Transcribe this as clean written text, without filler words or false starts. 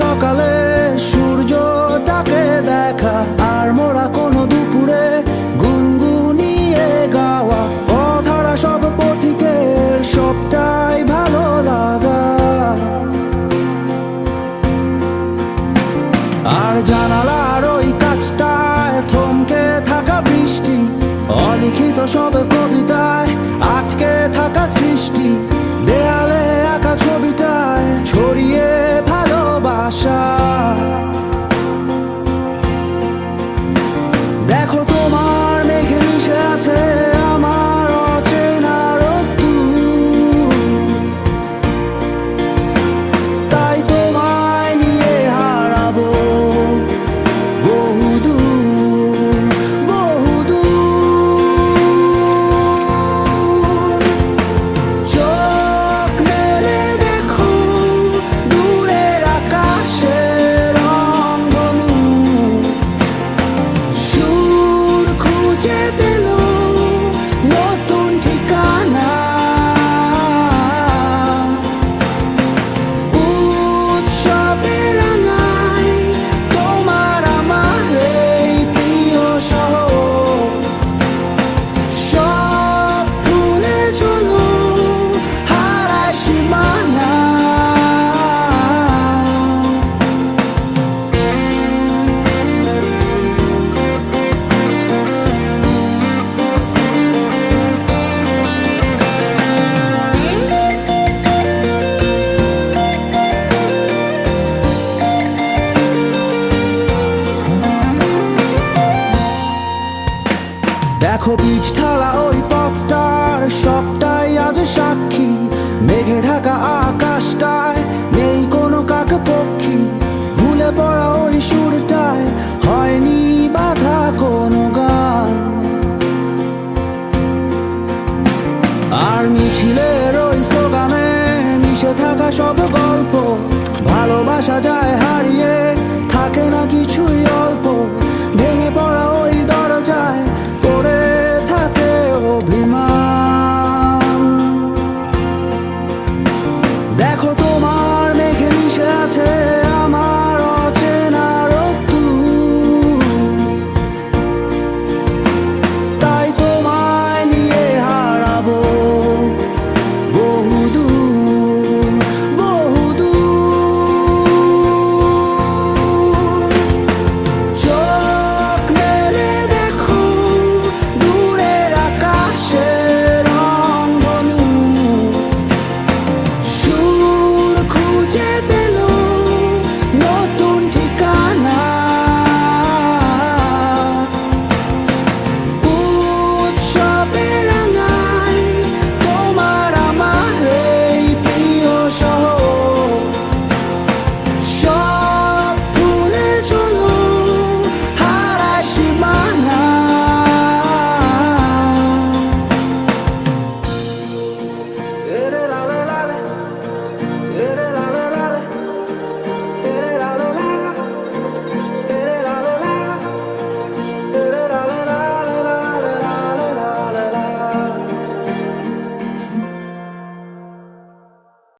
সকালে সূর্যটাকে দেখা, আর মোরা কোনো দুপুরে গুনগুনিয়ে গাওয়া অধরা সব পথিকের সবটাই ভালো লাগা। আর জানালার ওই কাছটায় থমকে থাকা বৃষ্টি, অলিখিত সব কবিতায় আটকে থাকা সৃষ্টি, দেয়ালে আঁকা ছবিটায় ছড়িয়ে ভালোবাসা। দেখো তোমার মেঘে মিশে আছে আমার অচেনা রোদ্দুর, তাই তোমায় নিয়ে হারাবো বহুদূর বহুদূর। চোখ মেলে দেখো দূরের আকাশের রংধনু, সুর খুঁজে পেল নতুন ঠিকানা। উৎসবে রাঙাই তোমার আমার এই প্রিয় শহর, সব ভুলে চলো হারায় সীমানা। দেখো বীজ ঢালা ওই পথটার সবটাই আজ সাক্ষী, মেঘে ঢাকা আকাশটায় নেই কোনো কাক পক্ষী, ভুলে পড়া ওই সুরটায় হয়নি বাধা কোনো গান। আর মিছিলের ওই স্লোগানে মিশে থাকা সব গল্প, ভালোবাসা যায় হারিয়ে থাকে না কিছুই অল্প, ভেঙে পড়া ওই দরজায় পড়ে থাকে অভিমান। দেখো তোমার